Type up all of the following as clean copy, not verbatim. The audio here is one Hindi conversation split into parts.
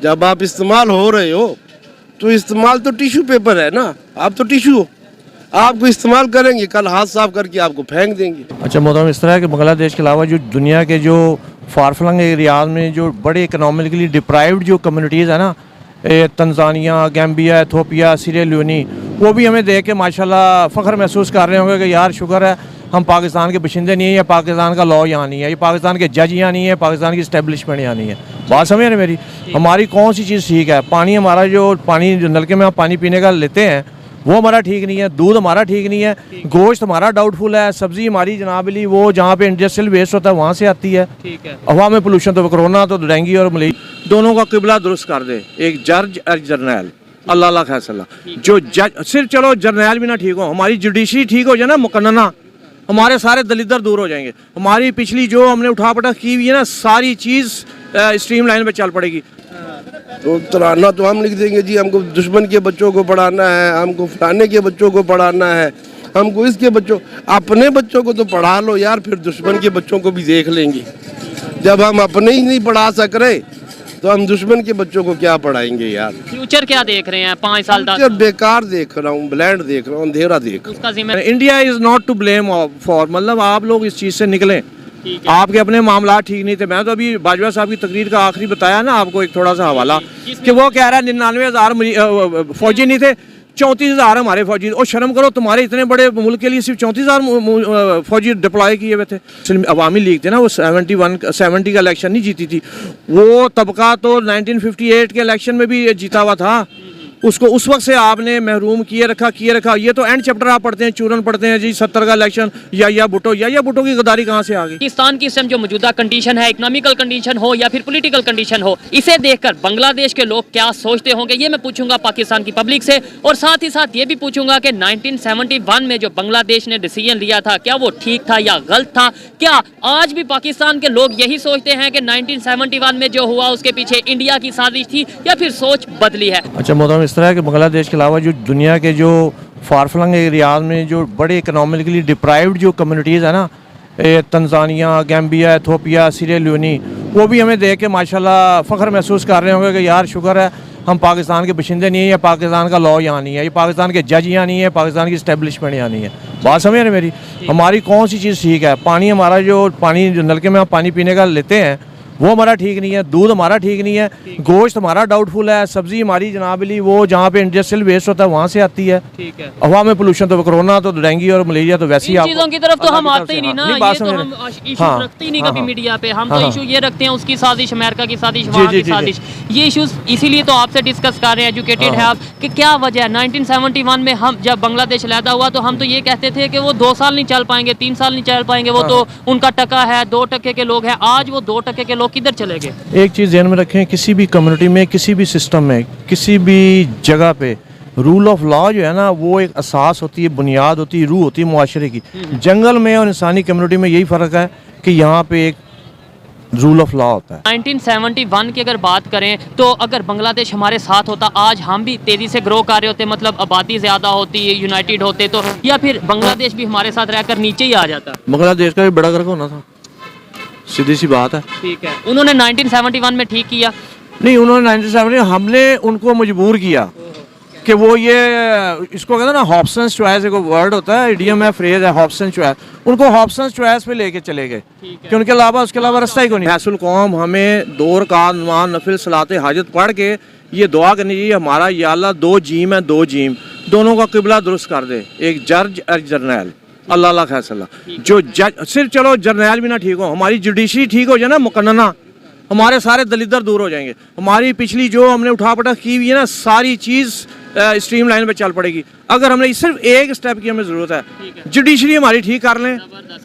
जब आप इस्तेमाल हो रहे हो तो इस्तेमाल तो टिश्यू पेपर है ना, आप तो टिश्यू हो, आपको इस्तेमाल करेंगे, कल हाथ साफ करके आपको फेंक देंगे। अच्छा मोहतरम, इस तरह है कि बांग्लादेश के अलावा जो दुनिया के जो फारफलंग एरियाज में जो बड़े इकनॉमिकली डिप्राइव्ड जो कम्युनिटीज़ है ना, Tanzania, Gambia, Ethiopia, Syria Leone, वो भी हमें देख के माशाल्लाह फ़ख्र महसूस कर रहे होंगे कि यार शुक्र है हम पाकिस्तान के बशिंदे नहीं है, या पाकिस्तान का लॉ यहाँ नहीं है, ये पाकिस्तान के जज यहाँ नहीं है, पाकिस्तान की इस्टेब्लिशमेंट यहाँ नहीं है। बात समझ रहे मेरी? हमारी कौन सी चीज़ ठीक है? पानी हमारा जो नलके में हम पानी पीने का लेते हैं वो हमारा ठीक नहीं है, दूध हमारा ठीक नहीं है, गोश्त हमारा डाउटफुल है, सब्जी हमारी जनाबली वो जहाँ पे इंडस्ट्रियल वेस्ट होता है वहाँ से आती है। ठीक है। हवा में पोल्यूशन, तो कोरोना तो डेंगू और मलेरिया दोनों का किबला दुरुस्त कर दे एक जज और जर्नैल, अल्लाह फैसला। जो जज सिर्फ चलो जर्नैल भी ना ठीक हो, हमारी जुडिशरी ठीक हो जाए ना मुकन्ना, हमारे सारे दलिदर दूर हो जाएंगे। हमारी पिछली जो हमने उठा पटक की हुई है ना, सारी चीज़ स्ट्रीम लाइन पे चल पड़ेगी। तो तराना तो हम लिख देंगे जी, हमको दुश्मन के बच्चों को पढ़ाना है, हमको फलाने के बच्चों को पढ़ाना है, हमको इसके बच्चों, अपने बच्चों को तो पढ़ा लो यार, फिर दुश्मन के बच्चों को भी देख लेंगे। जब हम अपने ही नहीं पढ़ा सक रहे तो हम दुश्मन के बच्चों को क्या पढ़ाएंगे यार। फ्यूचर क्या देख रहे हैं 5 साल तक? बेकार देख रहा हूँ, ब्लैंड देख रहा हूँ, अंधेरा देख। उसका जिम्मेदार India is not to blame for, मतलब आप लोग इस चीज़ से निकलें। आपके अपने मामला ठीक नहीं थे। मैं तो अभी बाजवा साहब की तकरीर का आखिरी बताया ना आपको, एक थोड़ा सा हवाला कि वो कह रहा है 99,000 फौजी नहीं थे, 34,000 हमारे फौजी। और शर्म करो, तुम्हारे इतने बड़े मुल्क के लिए सिर्फ 34,000 फौजी डिप्लॉय किए हुए थे। अवामी लीग थे ना, वो 70 का इलेक्शन नहीं जीती थी, वो तबका तो 1958 के इलेक्शन में भी जीता हुआ था। उसको उस वक्त से आपने महरूम किए रखा। ये तो एंड चैप्टर आप पढ़ते हैं, चूरन पढ़ते हैं जी, 70 का इलेक्शन, या भुट्टो की गद्दारी कहाँ से आ गई? पाकिस्तान की इस टाइम जो मौजूदा कंडीशन है, इकोनॉमिकल कंडीशन हो या फिर पॉलिटिकल कंडीशन हो, इसे देखकर बांग्लादेश के लोग क्या सोचते होंगे, ये मैं पूछूंगा पाकिस्तान की पब्लिक से। और साथ ही साथ ये भी पूछूंगा कि 1971 में जो बांग्लादेश ने डिसीजन लिया था, क्या वो ठीक था या गलत था? क्या आज भी पाकिस्तान के लोग यही सोचते हैं कि 1971 में जो हुआ उसके पीछे इंडिया की साजिश थी, या फिर सोच बदली है? अच्छा मोहतरम, इस तरह है कि बांग्लादेश के अलावा जो दुनिया के जो फारफलंग एरियाज में जो बड़े इकनॉमिकली डिप्राइव्ड जो कम्युनिटीज़ है ना, Tanzania, Gambia, Ethiopia, Syria Leone, वो भी हमें देख के माशाल्लाह फ़ख्र महसूस कर रहे होंगे कि यार शुक्र है हम पाकिस्तान के बशिंदे नहीं है, या पाकिस्तान का लॉ यहाँ नहीं है, ये पाकिस्तान के जज यहाँ नहीं है, पाकिस्तान की इस्टेब्लिशमेंट यहाँ नहीं है। बात समझ रहे मेरी? हमारी कौन सी चीज़ ठीक है? पानी हमारा जो नलके में हम पानी पीने का लेते हैं वो हमारा ठीक नहीं है, दूध हमारा ठीक नहीं है, गोश्त हमारा डाउटफुल है, सब्जी हमारी जनाबली वो जहाँ पे इंडस्ट्रियल वेस्ट होता है वहाँ से आती है। ठीक है। हवा में पोल्यूशन, तो कोरोना तो डेंगू और मलेरिया तो वैसे ही चीजों की तरफ तो हम आते ही नहीं ना, ये तो हम इशू रखते ही नहीं कभी मीडिया पे। हम तो इशू ये रखते हैं उसकी साजिश, अमेरिका की साजिश, वहाँ की साजिश, ये इशूज इसीलिए तो आपसे डिस्कस कर रहे हैं, एजुकेटेड है आप, कि क्या वजह है। 1971 में हम जब बांग्लादेश लैदा हुआ तो हम तो ये कहते थे कि वो 2 साल नहीं चल पाएंगे, 3 साल नहीं चल पाएंगे, वो तो उनका टका है, 2% के लोग हैं। आज वो 2% के लोग किधर चले गए? एक चीज़ ध्यान में रखें, किसी भी कम्युनिटी में, किसी भी सिस्टम में, किसी भी जगह पे रूल ऑफ लॉ जो है ना, वो एक असास होती है, बुनियाद होती है, रूह होती है मुआशरे की। जंगल में और इंसानी कम्युनिटी में यही फ़र्क है कि यहाँ पे एक रूल ऑफ लॉ होता है। 1971 की अगर बात करें तो अगर बांग्लादेश हमारे साथ होता, आज हम भी तेज़ी से ग्रो कर रहे होते, मतलब आबादी ज़्यादा होती, यूनाइटेड होते, तो या फिर बांग्लादेश भी हमारे साथ रहकर नीचे ही आ जाता? बांग्लादेश का भी बड़ा गर्क होना था, सीधी सी बात है। ठीक है। उन्होंने 1971 में ठीक किया? नहीं, उन्होंने 1971 हमने उनको मजबूर किया कि वो ये इसको कहते हैं ना, हॉब्सन्स चॉइस, एक वर्ड होता है, इडियम है, फ्रेज है, हॉब्सन्स चॉइस, उनको हॉब्सन्स चॉइस पे लेके चले गए कि उनके अलावा उसके अलावा रास्ता ही कोई नहीं। हैसुल कौम हमें 2 रकात नमाज़ नफिल सलाते हाजत पढ़ के ये दुआ करनी चाहिए, हमारा या अल्लाह 2 जीम है, 2 जीम, दोनों का किबला दुरुस्त कर दे एक जज और जर्नैल, अल्लाह फैसला। जो जज सिर्फ चलो जर्नैल भी ना ठीक हो, हमारी जुडिशरी ठीक हो जाए ना मुकन्ना, हमारे सारे दलिदर दूर हो जाएंगे। हमारी पिछली जो हमने उठा पटक की हुई है ना, सारी चीज़ स्ट्रीम लाइन पे चल पड़ेगी। अगर हमने सिर्फ एक स्टेप की हमें ज़रूरत है, जुडिशरी हमारी ठीक कर लें,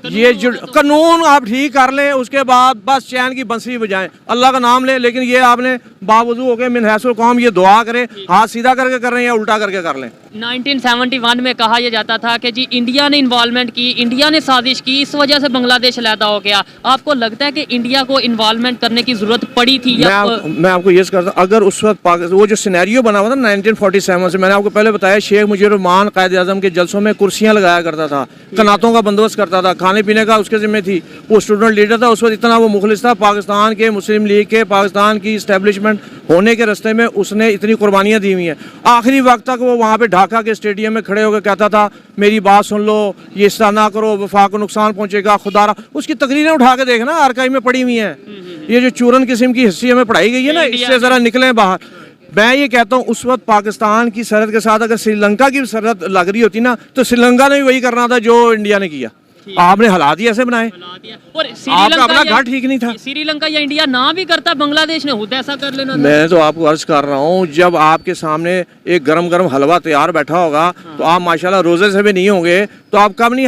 ये कानून आप ठीक कर लें, उसके बाद बस चैन की बंसरी बजाएं, अल्लाह का नाम लें। लेकिन ये आपने बावजूद हो गए मिन हैसुल कौम ये दुआ करें, हाथ सीधा करके कर रहे हैं या उल्टा करके कर लें। 1971 में कहा यह जाता था कि जी इंडिया ने इन्वॉल्वमेंट की, इंडिया ने साजिश की, इस वजह से बांग्लादेश अलहदा हो गया। आपको लगता है कि इंडिया को इन्वॉल्वमेंट करने की जरूरत पड़ी थी या मैं आपको ये करता हूँ, अगर उस वक्त वो जो सिनेरियो बना हुआ था 1947 से, मैंने आपको पहले बताया, शेख मुजीबुर रहमान कायद आज़म के जलसों में कुर्सियाँ लगाया करता था, कनातों का बंदोबस्त करता था, खाने पीने का उसके जिम्मे थी, वो स्टूडेंट लीडर था, उस वक्त इतना वो मुखलिस था पाकिस्तान के, मुस्लिम लीग के, पाकिस्तान की इस्टेब्लिशमेंट होने के रास्ते में उसने इतनी कुर्बानियाँ दी हुई हैं। आखिरी वक्त तक वो वहाँ पे ढाका के स्टेडियम में खड़े होकर कहता था मेरी बात सुन लो, ये इस तरह ना करो, वफाक को नुकसान पहुंचेगा, खुदारा। उसकी तकरीरें उठा के देखना, आर्काइव में पड़ी हुई हैं। ये जो चूरन किस्म की हिस्ट्री हमें पढ़ाई गई है ना, इससे ज़रा निकलें बाहर। मैं ये कहता हूँ उस वक्त पाकिस्तान की सरहद के साथ अगर श्रीलंका की सरहद लग रही होती ना, तो श्रीलंका ने भी वही करना था जो इंडिया ने किया। आपने हालात ही ऐसे बनाए, और आपका अपना घर ठीक नहीं था। श्रीलंका या इंडिया ना भी करता, बांग्लादेश ने खुद ऐसा कर लेना था। मैं तो आपको अर्ज कर रहा हूँ, जब आपके सामने एक गरम गरम हलवा तैयार बैठा होगा तो आप माशाल्लाह रोजे से भी नहीं होंगे, तो आप कब नहीं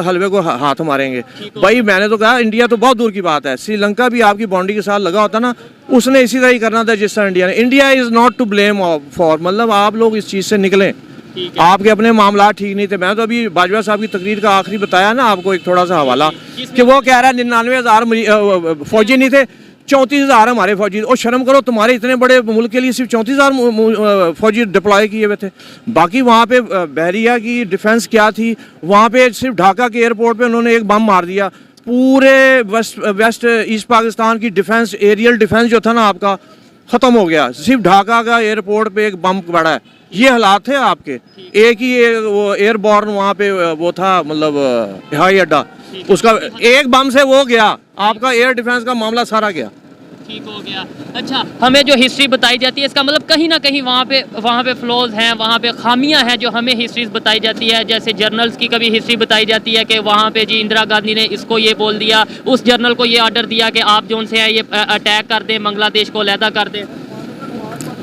हलवे को हाथ मारेंगे। भाई मैंने तो कहा इंडिया तो बहुत दूर की बात है, श्रीलंका भी आपकी बाउंड्री के साथ लगा होता ना, उसने इसी तरह ही करना था जिस तरह इंडिया ने। India is not to blame for, मतलब आप लोग इस चीज़ से निकलें, आपके अपने मामला ठीक नहीं थे। मैं तो अभी बाजवा साहब की तकरीर का आखिरी बताया ना आपको, एक थोड़ा सा हवाला कि वो कह रहा है 99,000 फौजी नहीं थे, 34,000 हमारे फौजी। और शर्म करो, तुम्हारे इतने बड़े मुल्क के लिए सिर्फ 34,000 फौजी डिप्लॉय किए हुए थे। बाकी वहाँ पे बहरिया की डिफेंस क्या थी, वहाँ पे सिर्फ ढाका के एयरपोर्ट पे उन्होंने एक बम मार दिया, पूरे वेस्ट ईस्ट पाकिस्तान की डिफेंस, एरियल डिफेंस जो था ना आपका, ख़त्म हो गया। सिर्फ ढाका का एयरपोर्ट पे एक बम पड़ा है। ये हालात थे आपके। एक ही वो एयरबॉर्न वहाँ पे वो था, मतलब हवाई अड्डा, उसका एक बम से वो गया, आपका एयर डिफेंस का मामला सारा गया। ठीक हो गया। अच्छा, हमें जो हिस्ट्री बताई जाती है, इसका मतलब कहीं ना कहीं वहाँ पे फ्लॉज हैं, वहाँ पे खामियां हैं जो हमें हिस्ट्रीज बताई जाती है। जैसे जर्नल्स की कभी हिस्ट्री बताई जाती है कि वहाँ पे जी इंदिरा गांधी ने इसको ये बोल दिया, उस जर्नल को ये ऑर्डर दिया कि आप जो उनसे हैं ये अटैक कर दें, बांग्लादेश को अलहदा कर दें।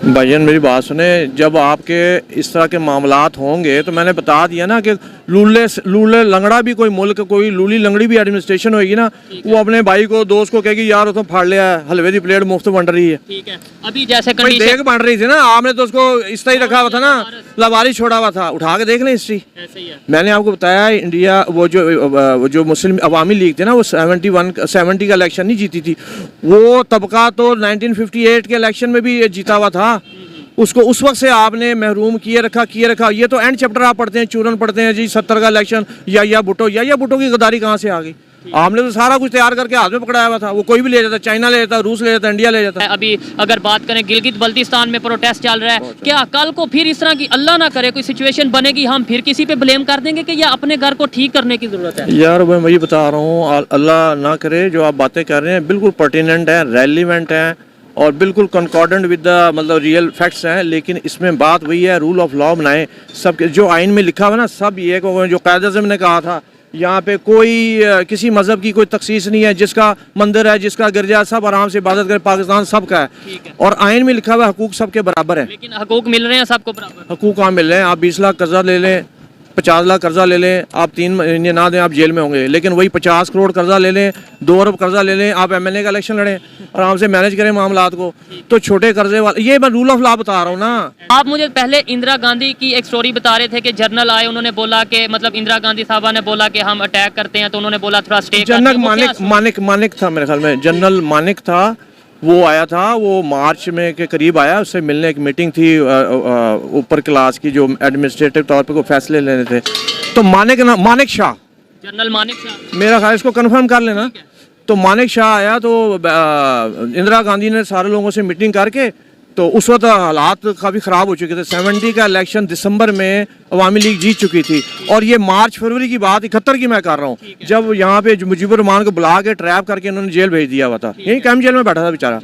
भाईजान मेरी बात सुने, जब आपके इस तरह के मामलात होंगे तो मैंने बता दिया ना कि लूले लंगड़ा भी कोई मुल्क, कोई लूली लंगड़ी भी एडमिनिस्ट्रेशन होगी ना, वो अपने भाई को, दोस्त को कहेगी यार उसको फाड़ लिया है, हलवे की प्लेट मुफ्त बन रही है। ठीक है, अभी जैसे देख बन रही थी ना, आपने तो उसको इस तरह ही रखा हुआ था ना, लवारी छोड़ा हुआ था, उठा के देख लें हिस्ट्री। मैंने आपको बताया इंडिया, वो जो मुस्लिम अवामी लीग थे ना, वो 70 का इलेक्शन नहीं जीती थी, वो तबका तो 1958 के इलेक्शन में भी जीता हुआ था। उसको उस वक्त से आपने महरूम किए रखा। ये तो एंड चैप्टर आप पढ़ते हैं, चूरन पढ़ते हैं जी, 70 का इलेक्शन, या भुट्टो की गद्दारी कहाँ से आ गई। आपने तो सारा कुछ तैयार करके हाथ में पकड़ाया हुआ था, वो कोई भी ले जाता, चाइना ले जाता, रूस ले जाता, इंडिया ले जाता। अभी अगर बात करें गिलगित बल्तिस्तान में प्रोटेस्ट चल रहा है, क्या कल को फिर इस तरह की, अल्लाह ना करे, कोई सिचुएशन बनेगी, हम फिर किसी पे ब्लेम कर देंगे कि या अपने घर को ठीक करने की जरूरत है? यार मैं वही बता रहा हूँ, अल्लाह ना करे, जो आप बातें कर रहे हैं बिल्कुल पर्टिनेंट है, रेलिवेंट है और बिल्कुल कंकॉर्डेंट विद द मतलब रियल फैक्ट्स हैं। लेकिन इसमें बात वही है, रूल ऑफ लॉ बनाए, सब जो आइन में लिखा हुआ ना, सब ये जो कायद आज़म ने कहा था, यहाँ पे कोई किसी मज़हब की कोई तखसीस नहीं है, जिसका मंदिर है, जिसका गिरजा, सब आराम से इबादत करे, पाकिस्तान सबका है। और आइन में लिखा हुआ हकूक सबके बराबर है। लेकिन हकूक मिल रहे हैं सबको बराबर? हकूक कहाँ मिल रहे हैं? आप 20 लाख कर्जा ले लें, 50 लाख कर्जा ले लें, आप 3 महीने ना दें आप जेल में होंगे। लेकिन वही 50 करोड़ कर्जा ले लें, 2 अरब कर्जा ले लें, आप MLA का इलेक्शन लड़ें, आराम से मैनेज करें मामलात को। तो छोटे कर्जे वाले, ये मैं रूल ऑफ लॉ बता रहा हूँ ना। आप मुझे पहले इंदिरा गांधी की एक स्टोरी बता रहे थे कि जर्नल आए, उन्होंने बोला कि मतलब इंदिरा गांधी साहबा ने बोला कि हम अटैक करते हैं, तो उन्होंने बोला थोड़ा स्टे। जनरल मानिक था मेरे ख्याल में, जनरल मानिक था, वो आया था, वो मार्च में के करीब आया, उससे मिलने एक मीटिंग थी ऊपर क्लास की, जो एडमिनिस्ट्रेटिव तौर पे कोई फैसले लेने थे। तो मानिक शाह, जनरल मानिक शाह, मेरा ख्याल, इसको कंफर्म कर लेना। तो मानिक शाह आया, तो इंदिरा गांधी ने सारे लोगों से मीटिंग करके, तो उस वक्त हालात काफ़ी ख़राब हो चुके थे। 70 का इलेक्शन दिसंबर में अवामी लीग जीत चुकी थी, और ये मार्च फरवरी की बात 71 की मैं कर रहा हूँ, जब यहाँ पे मुजीबुर रहमान को बुला के ट्रैप करके इन्होंने जेल भेज दिया हुआ था, यही कैंप जेल में बैठा था बेचारा।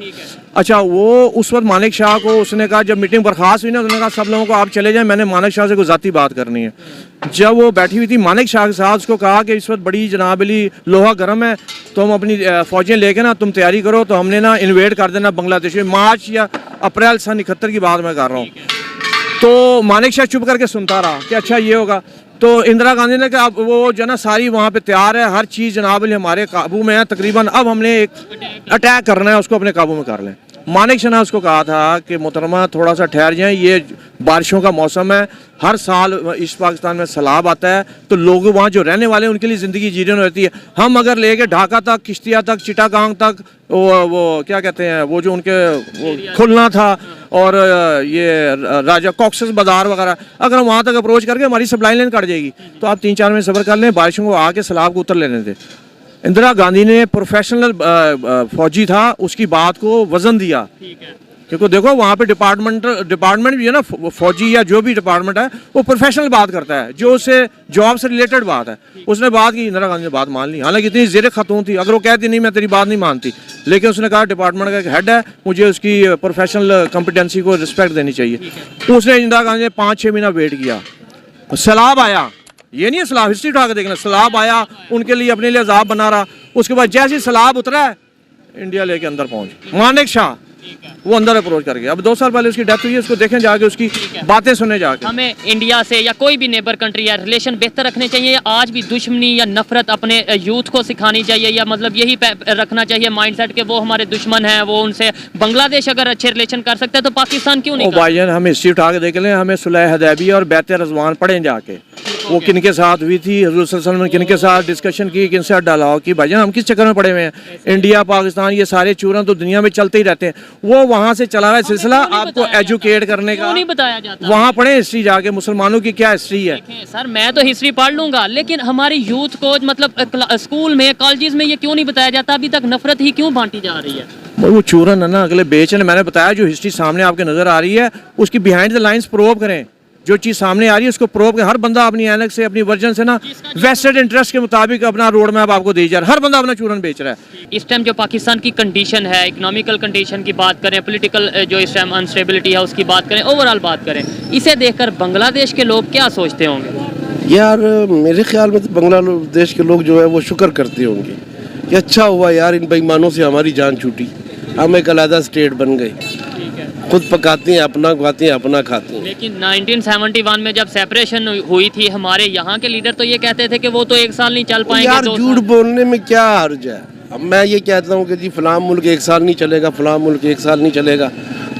अच्छा, वो उस वक्त मानिक शाह को उसने कहा, जब मीटिंग बर्खास्त हुई ना, उन्होंने कहा सब लोगों को आप चले जाएं, मैंने मानिक शाह से कोई ज़ाती बात करनी है। जब वो बैठी हुई थी मानिक शाह के साथ, उसको कहा कि इस वक्त बड़ी जनाबली लोहा गर्म है, तो हम अपनी फ़ौजें लेके ना तुम तैयारी करो, तो हमने ना इन्वेड कर देना बांग्लादेश में। मार्च या अप्रैल सन 71 की बात मैं कर रहा हूँ। तो मानिक शाह चुप करके सुनता रहा कि अच्छा ये होगा। तो इंदिरा गांधी ने कहा वो जो ना सारी वहाँ पे तैयार है, हर चीज़ जनाब हमारे काबू में है तकरीबन, अब हमने एक अटैक करना है, उसको अपने काबू में कर लें। मानिक शाह ने उसको कहा था कि मोहतरमा थोड़ा सा ठहर जाएं, ये बारिशों का मौसम है, हर साल ईस्ट पाकिस्तान में सैलाब आता है, तो लोग वहाँ जो रहने वाले हैं उनके लिए ज़िंदगी जीवन रहती है। हम अगर लेके ढाका तक, किश्तिया तक, चिटागांग तक, वो क्या कहते हैं, वो जो उनके वो खुलना था, और ये राजा कॉक्सेस बाजार वगैरह, अगर हम वहाँ तक अप्रोच करके हमारी सप्लाई लाइन कट जाएगी। तो आप 3-4 महीने सब्र कर लें, बारिशों को आके सैलाब को उतर लेने थे। इंदिरा गांधी ने प्रोफेशनल फौजी था, उसकी बात को वजन दिया, क्योंकि देखो वहाँ पे डिपार्टमेंट भी है ना, फौजी या जो भी डिपार्टमेंट है वो प्रोफेशनल बात करता है, जो उससे जॉब से रिलेटेड बात है। उसने बात की, इंदिरा गांधी ने बात मान ली, हालांकि इतनी ज़ेर खतून थी, अगर वो कहती नहीं मैं तेरी बात नहीं मानती, लेकिन उसने कहा डिपार्टमेंट का एक हेड है, मुझे उसकी प्रोफेशनल कॉम्पिटेंसी को रिस्पेक्ट देनी चाहिए। उसने इंदिरा गांधी ने 5-6 महीना वेट किया, सैलाब आया, ये नहीं है सैलाब, हिस्ट्री उठा के देखना, सैलाब आया, उनके लिए अपने लिए अजाब बना रहा। उसके बाद जैसे ही सैलाब उतरा है, इंडिया लेके अंदर पहुंच मानिक शाह, वो अंदर अप्रोच कर गया। अब 2 साल पहले उसकी डेथ हुई है, उसको देखें जाके, उसकी बातें सुने जाके। हमें इंडिया से या कोई भी नेबर कंट्री या रिलेशन बेहतर रखने चाहिए, या आज भी दुश्मनी या नफरत अपने यूथ को सिखानी चाहिए, या मतलब यही रखना चाहिए माइंडसेट कि वो हमारे दुश्मन हैं, वो उनसे बांग्लादेश अगर अच्छे रिलेशन कर सकते हैं तो पाकिस्तान क्यों नहीं? भाईजान हम हिस्ट्री उठा के देख लें, हमें सुलह हदैबिया और बैत रज़वान पढ़ें जाके, वो किन के साथ हुई थी, हज़रत सल्लल्लाहु अलैहि वसल्लम ने किन के साथ डिस्कशन की, किन से डालाव की। भाईजान हम किस चक्कर में पड़े हुए हैं? इंडिया पाकिस्तान ये सारे चूरन तो दुनिया में चलते ही रहते हैं, वो वहाँ से चला हुआ है सिलसिला आपको एजुकेट करने का, नहीं बताया जाता। वहाँ पढ़े हिस्ट्री जाके, मुसलमानों की क्या हिस्ट्री है। सर मैं तो हिस्ट्री पढ़ लूंगा, लेकिन हमारी यूथ को मतलब स्कूल में, कॉलेजेस में ये क्यों नहीं बताया जाता? अभी तक नफरत ही क्यों बांटी जा रही है? वो चूरन है ना, अगले बेचन। मैंने बताया जो हिस्ट्री सामने आपके नजर आ रही है, उसकी बिहाइंड द लाइंस प्रूव करें। जो चीज़ सामने आ रही है उसको प्रूव करें। हर बंदा अपनी एनक से, अपनी वर्जन से ना वेस्टेड इंटरेस्ट के मुताबिक अपना रोड मैप आपको दे जा रहा है। हर बंदा अपना चूरन बेच रहा है। इस टाइम जो पाकिस्तान की कंडीशन है, इकोनॉमिकल कंडीशन की बात करें, पॉलिटिकल जो इस टाइम अनस्टेबिलिटी है उसकी बात करें, ओवरऑल बात करें, इसे देखकर बांग्लादेश के लोग क्या सोचते होंगे? यार मेरे ख्याल में तो बांग्लादेश के लोग जो है वो शुक्र करते होंगे कि अच्छा हुआ यार, इन बेईमानों से हमारी जान छूटी, हम एक अलग स्टेट बन गए, खुद पकाते हैं, अपना खाते हैं, अपना खाते हैं। लेकिन 1971 में जब सेपरेशन हुई थी, हमारे यहाँ के लीडर तो ये कहते थे कि वो तो 1 साल नहीं चल पाएंगे। यार झूठ बोलने में क्या हर्ज है? अब मैं ये कहता हूँ कि जी फलां मुल्क 1 साल नहीं चलेगा, फलां मुल्क 1 साल नहीं चलेगा,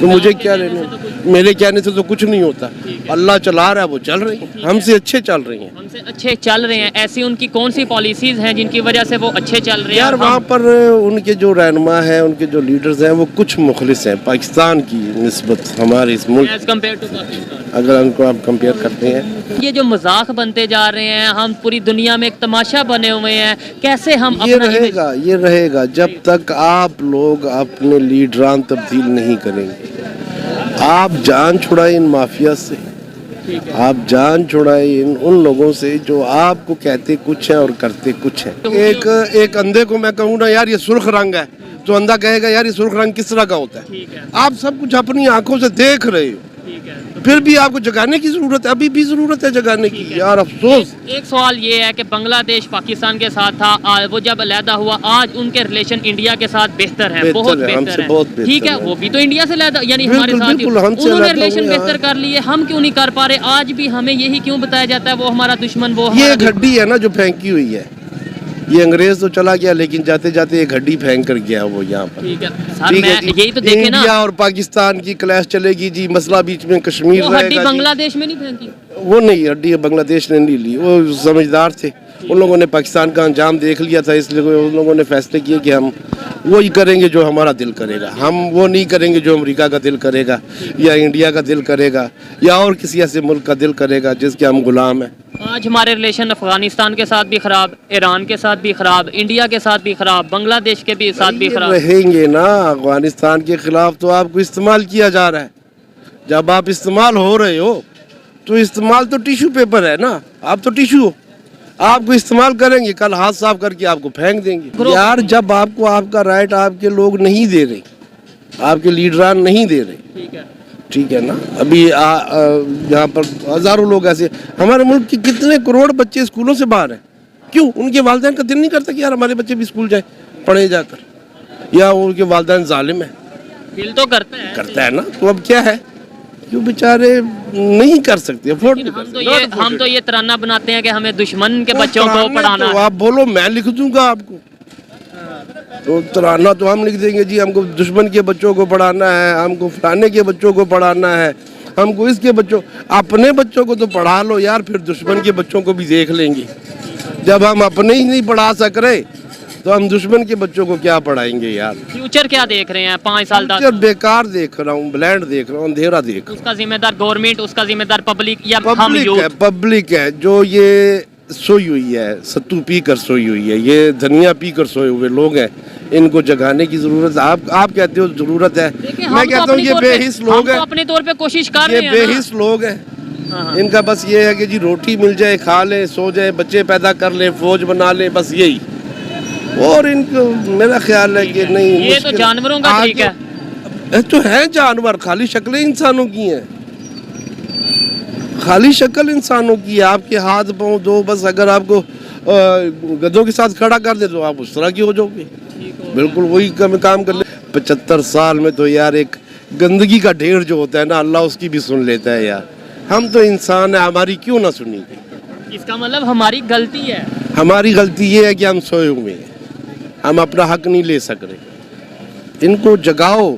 तो मुझे क्या लेने? मेरे कहने से तो कुछ नहीं होता। अल्लाह चला रहा है, वो चल रही है, हमसे अच्छे चल रही हैं, हमसे अच्छे चल रहे हैं। ऐसी उनकी कौन सी पॉलिसीज हैं जिनकी वजह से वो अच्छे चल रहे हैं? यार वहाँ पर उनके जो रहनुमा हैं, उनके जो लीडर्स हैं, वो कुछ मुखलिस हैं पाकिस्तान की निस्बत, हमारे इस मुल्क एज कम्पेयर टू पाकिस्तान, अगर उनको आप कंपेयर करते हैं। ये जो मजाक बनते जा रहे हैं, हम पूरी दुनिया में एक तमाशा बने हुए हैं, कैसे हम ये अपना रहेगा जब तक आप लोग अपने लीडरान तब्दील नहीं करेंगे। आप जान छुड़ाए इन माफिया से, आप जान छुड़ाए उन लोगों से जो आपको कहते कुछ है और करते कुछ है। एक अंधे को मैं कहूँ ना यार ये सुर्ख रंग है, तो अंधा कहेगा यार ये सुर्ख रंग किस तरह का होता है। आप सब कुछ अपनी आंखों से देख रहे हो, फिर भी आपको जगाने की जरूरत है, अभी भी जरूरत है जगाने की। यार अफसोस। एक सवाल ये है कि बांग्लादेश पाकिस्तान के साथ था, वो जब अलहदा हुआ, आज उनके रिलेशन इंडिया के साथ बेहतर है, बहुत बेहतर है, ठीक है, वो भी तो इंडिया से अलहदा, यानी हमारे साथ ही उन्होंने रिलेशन बेहतर कर लिए, हम क्यों नहीं कर पा रहे? आज भी हमें यही क्यों बताया जाता है वो हमारा दुश्मन, वो ये घड्डी है ना जो फेंकी हुई है, ये अंग्रेज तो चला गया लेकिन जाते जाते एक हड्डी फेंक कर गया वो यहाँ पर। ठीक है सर, मैं यही तो देखे ना, इंडिया और पाकिस्तान की क्लैश चलेगी जी, मसला बीच में कश्मीर रहेगा। हड्डी बांग्लादेश में नहीं फेंकी, वो नहीं, हड्डी बांग्लादेश ने नहीं ली, वो समझदार थे, उन लोगों ने पाकिस्तान का अंजाम देख लिया था, इसलिए उन लोगों ने फैसले किए कि हम वही करेंगे जो हमारा दिल करेगा, हम वो नहीं करेंगे जो अमेरिका का दिल करेगा या इंडिया का दिल करेगा या और किसी ऐसे मुल्क का दिल करेगा जिसके हम गुलाम हैं। आज हमारे रिलेशन अफगानिस्तान के साथ भी खराब, ईरान के साथ भी खराब, इंडिया के साथ भी खराब, बांग्लादेश के भी साथ भी खराब रहेंगे ना। अफगानिस्तान के खिलाफ तो आपको इस्तेमाल किया जा रहा है, जब आप इस्तेमाल हो रहे हो तो इस्तेमाल तो टिश्यू पेपर है ना, आप तो टिश्यू हो, आपको इस्तेमाल करेंगे, कल हाथ साफ करके आपको फेंक देंगे। यार जब आपको आपका राइट आपके लोग नहीं दे रहे, आपके लीडरान नहीं दे रहे, ठीक है ना। अभी यहाँ पर हजारों लोग ऐसे, हमारे मुल्क के कितने करोड़ बच्चे स्कूलों से बाहर हैं, क्यों? उनके वालिदैन का दिल नहीं करता कि यार हमारे बच्चे भी स्कूल जाए, पढ़े जाकर, या उनके वालिदैन जालिम है? दिल तो करता है ना, तो अब क्या है, क्यों बेचारे नहीं कर सकते, अफोर्ड नहीं कर सकते। हम तो ये तराना बनाते हैं कि हमें दुश्मन के बच्चों को पढ़ाना तो आप बोलो, मैं लिख दूंगा आपको, तो तराना तो हम लिख देंगे जी, हमको दुश्मन के बच्चों को पढ़ाना है, हमको फलाने के बच्चों को पढ़ाना है, हमको इसके बच्चों, अपने बच्चों को तो पढ़ा लो यार, फिर दुश्मन के बच्चों को भी देख लेंगे। जब हम अपने ही नहीं पढ़ा सक रहे तो हम दुश्मन के बच्चों को क्या पढ़ाएंगे यार। फ्यूचर क्या देख रहे हैं 5 साल 10 जब बेकार देख रहा हूँ, ब्लैंड देख रहा हूँ, अंधेरा देख रहा हूँ। उसका जिम्मेदार गवर्नमेंट, उसका जिम्मेदार पब्लिक या हम पब्लिक है, यूथ? पब्लिक है जो ये सोई हुई है, सत्तू पी कर सोई हुई है, ये धनिया पी कर सोए हुए लोग हैं, इनको जगाने की जरूरत है। आप कहते हो जरूरत है, देखिए, मैं कहता हूँ ये बेहिस लोग हैं, अपने तौर पे कोशिश कर ये रहे हैं ना। बेहिस लोग हैं। हाँ। इनका बस ये है कि जी रोटी मिल जाए, खा ले, सो जाए, बच्चे पैदा कर ले, फौज बना ले, बस यही। और इनको मेरा ख्याल है कि नहीं, ये तो जानवरों का तरीका है। तो है जानवर, खाली शक्लें इंसानों की हैं, खाली शक्ल इंसानों की है। आपके हाथ पाँव दो, बस अगर आपको गधों के साथ खड़ा कर दे तो आप उस तरह की हो जाओगे, बिल्कुल वही काम कर ले। 75 साल में तो यार एक गंदगी का ढेर जो होता है ना, अल्लाह उसकी भी सुन लेता है यार। हम तो इंसान है, हमारी क्यों ना सुनी। इसका मतलब हमारी गलती है। हमारी गलती ये है कि हम सोए हुए हैं, हम अपना हक नहीं ले सक रहे। इनको जगाओ,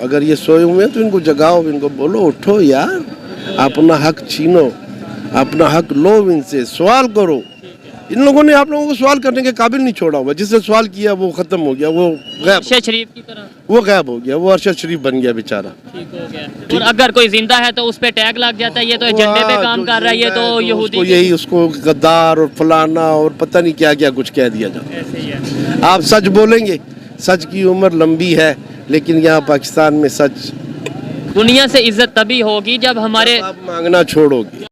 अगर ये सोए हुए हैं तो इनको जगाओ, इनको बोलो उठो यार, अपना हक छीनो, अपना हक लो, इनसे सवाल करो। इन लोगों ने आप लोगों को सवाल करने के काबिल नहीं छोड़ा हुआ। जिससे सवाल किया वो खत्म हो गया, वो गायब, अरशद शरीफ की तरह वो गायब हो गया, वो अरशद शरीफ बन गया बेचारा। ठीक हो गया। और अगर कोई जिंदा है तो उस पे टैग लग जाता है, ये तो एजेंडे पे काम कर रहा है, ये तो यहूदी। यही उसको गद्दार और फलाना और पता नहीं क्या क्या कुछ कह दिया जाता। ऐसे ही है। आप सच बोलेंगे, सच की उम्र लंबी है, लेकिन यहाँ पाकिस्तान में सच दुनिया से इज्जत तभी होगी जब हमारे आप मांगना छोड़ोगे।